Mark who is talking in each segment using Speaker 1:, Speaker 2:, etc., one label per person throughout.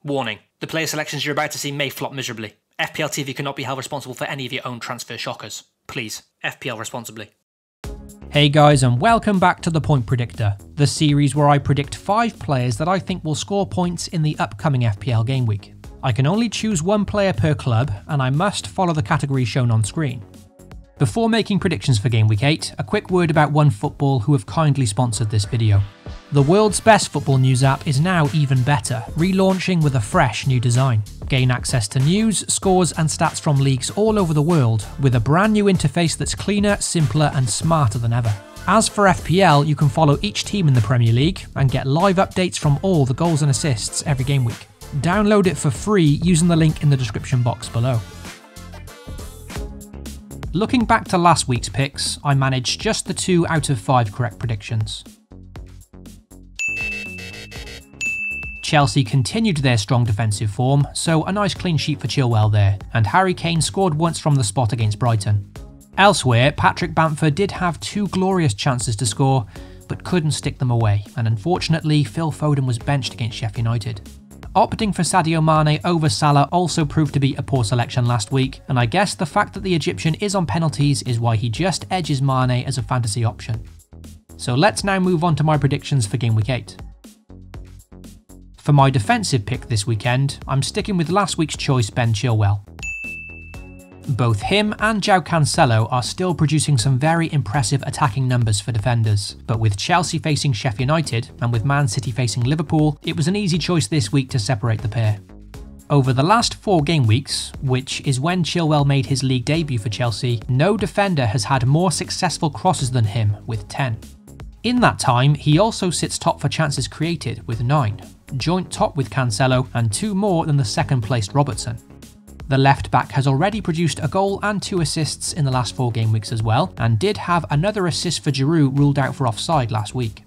Speaker 1: Warning, the player selections you're about to see may flop miserably. FPL TV cannot be held responsible for any of your own transfer shockers. Please, FPL responsibly.
Speaker 2: Hey guys, and welcome back to the Point Predictor, the series where I predict 5 players that I think will score points in the upcoming FPL game week. I can only choose one player per club, and I must follow the categories shown on screen. Before making predictions for Game Week 8, a quick word about OneFootball, who have kindly sponsored this video. The world's best football news app is now even better, relaunching with a fresh new design. Gain access to news, scores and stats from leagues all over the world, with a brand new interface that's cleaner, simpler and smarter than ever. As for FPL, you can follow each team in the Premier League and get live updates from all the goals and assists every game week. Download it for free using the link in the description box below. Looking back to last week's picks, I managed just the 2 out of 5 correct predictions. Chelsea continued their strong defensive form, so a nice clean sheet for Chilwell there, and Harry Kane scored once from the spot against Brighton. Elsewhere, Patrick Bamford did have 2 glorious chances to score, but couldn't stick them away, and unfortunately Phil Foden was benched against Sheffield United. Opting for Sadio Mane over Salah also proved to be a poor selection last week, and I guess the fact that the Egyptian is on penalties is why he just edges Mane as a fantasy option. So let's now move on to my predictions for Game Week 8. For my defensive pick this weekend, I'm sticking with last week's choice, Ben Chilwell. Both him and João Cancelo are still producing some very impressive attacking numbers for defenders, but with Chelsea facing Sheffield United and with Man City facing Liverpool, it was an easy choice this week to separate the pair. Over the last 4 game weeks, which is when Chilwell made his league debut for Chelsea, no defender has had more successful crosses than him, with 10. In that time, he also sits top for chances created, with 9, joint top with Cancelo and 2 more than the second placed Robertson. The left back has already produced a goal and 2 assists in the last 4 game weeks as well, and did have another assist for Giroud ruled out for offside last week.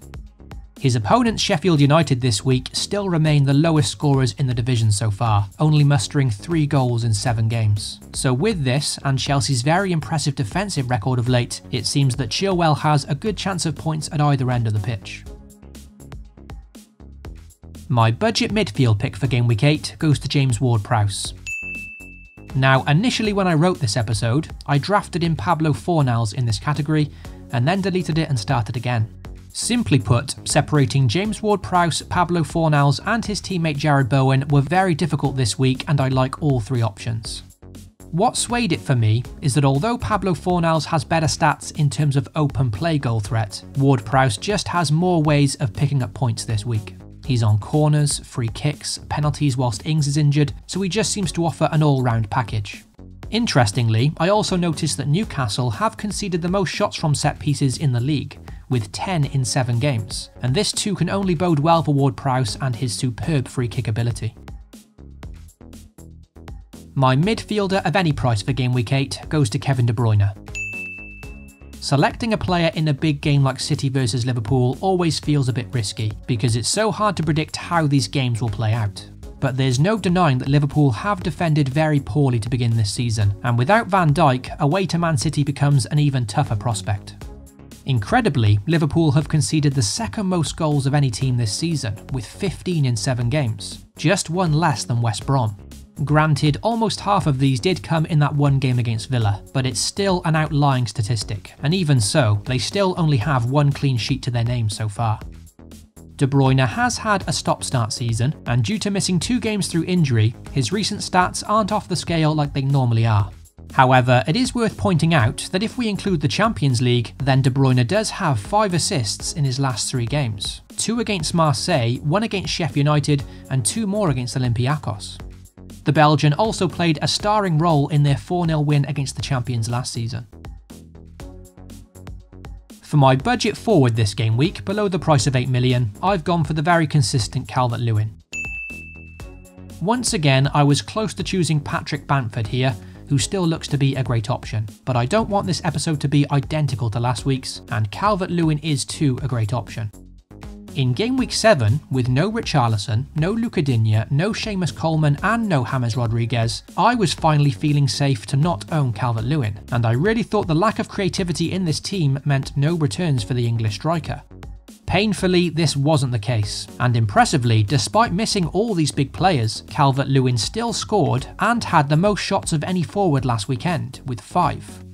Speaker 2: His opponents Sheffield United this week still remain the lowest scorers in the division so far, only mustering 3 goals in 7 games. So with this, and Chelsea's very impressive defensive record of late, it seems that Chilwell has a good chance of points at either end of the pitch. My budget midfield pick for Game Week 8 goes to James Ward-Prowse. Now, initially when I wrote this episode, I drafted in Pablo Fornals in this category, and then deleted it and started again. Simply put, separating James Ward-Prowse, Pablo Fornals and his teammate Jarrod Bowen were very difficult this week, and I like all 3 options. What swayed it for me is that although Pablo Fornals has better stats in terms of open play goal threat, Ward-Prowse just has more ways of picking up points this week. He's on corners, free kicks, penalties whilst Ings is injured, so he just seems to offer an all-round package. Interestingly, I also noticed that Newcastle have conceded the most shots from set pieces in the league, with 10 in 7 games, and this too can only bode well for Ward-Prowse and his superb free kick ability. My midfielder of any price for Game Week 8 goes to Kevin De Bruyne. Selecting a player in a big game like City vs Liverpool always feels a bit risky, because it's so hard to predict how these games will play out. But there's no denying that Liverpool have defended very poorly to begin this season, and without Van Dijk, away to Man City becomes an even tougher prospect. Incredibly, Liverpool have conceded the second most goals of any team this season, with 15 in 7 games, just 1 less than West Brom. Granted, almost half of these did come in that 1 game against Villa, but it's still an outlying statistic, and even so, they still only have 1 clean sheet to their name so far. De Bruyne has had a stop-start season, and due to missing 2 games through injury, his recent stats aren't off the scale like they normally are. However, it is worth pointing out that if we include the Champions League, then De Bruyne does have 5 assists in his last 3 games, 2 against Marseille, 1 against Sheffield United, and 2 more against Olympiacos. The Belgian also played a starring role in their 4-0 win against the champions last season. For my budget forward this game week, below the price of 8 million, I've gone for the very consistent Calvert-Lewin. Once again, I was close to choosing Patrick Bamford here, who still looks to be a great option, but I don't want this episode to be identical to last week's, and Calvert-Lewin is too a great option. In Game Week 7, with no Richarlison, no Luca Digne, no Seamus Coleman and no James Rodriguez, I was finally feeling safe to not own Calvert-Lewin, and I really thought the lack of creativity in this team meant no returns for the English striker. Painfully, this wasn't the case, and impressively, despite missing all these big players, Calvert-Lewin still scored and had the most shots of any forward last weekend, with 5.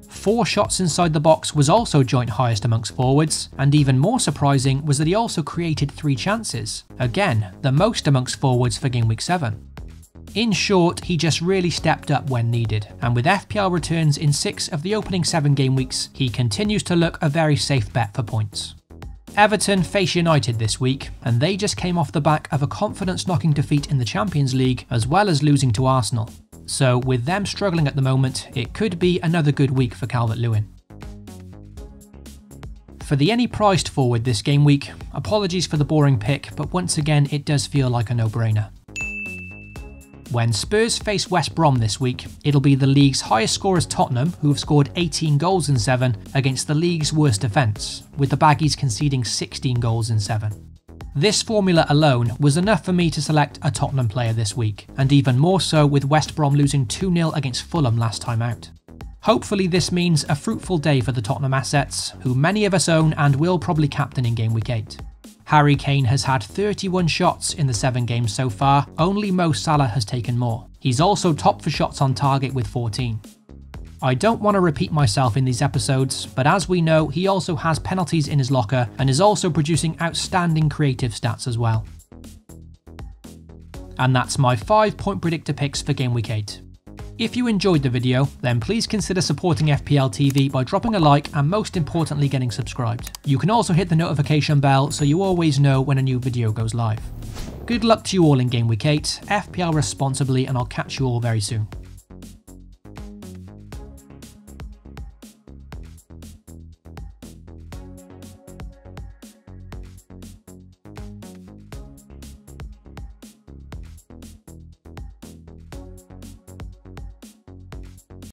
Speaker 2: 4 shots inside the box was also joint highest amongst forwards, and even more surprising was that he also created 3 chances, again, the most amongst forwards for Game Week 7. In short, he just really stepped up when needed, and with FPL returns in 6 of the opening 7 game weeks, he continues to look a very safe bet for points. Everton face United this week, and they just came off the back of a confidence-knocking defeat in the Champions League, as well as losing to Arsenal. So with them struggling at the moment, it could be another good week for Calvert-Lewin. For the any priced forward this game week, apologies for the boring pick, but once again it does feel like a no-brainer. When Spurs face West Brom this week, it'll be the league's highest scorers Tottenham, who have scored 18 goals in 7, against the league's worst defence, with the Baggies conceding 16 goals in 7. This formula alone was enough for me to select a Tottenham player this week, and even more so with West Brom losing 2-0 against Fulham last time out. Hopefully this means a fruitful day for the Tottenham assets, who many of us own and will probably captain in Game Week 8. Harry Kane has had 31 shots in the 7 games so far, only Mo Salah has taken more. He's also top for shots on target with 14. I don't want to repeat myself in these episodes, but as we know, he also has penalties in his locker and is also producing outstanding creative stats as well. And that's my 5-point predictor picks for Game Week 8. If you enjoyed the video, then please consider supporting FPL TV by dropping a like and most importantly getting subscribed. You can also hit the notification bell so you always know when a new video goes live. Good luck to you all in Game Week 8, FPL responsibly, and I'll catch you all very soon.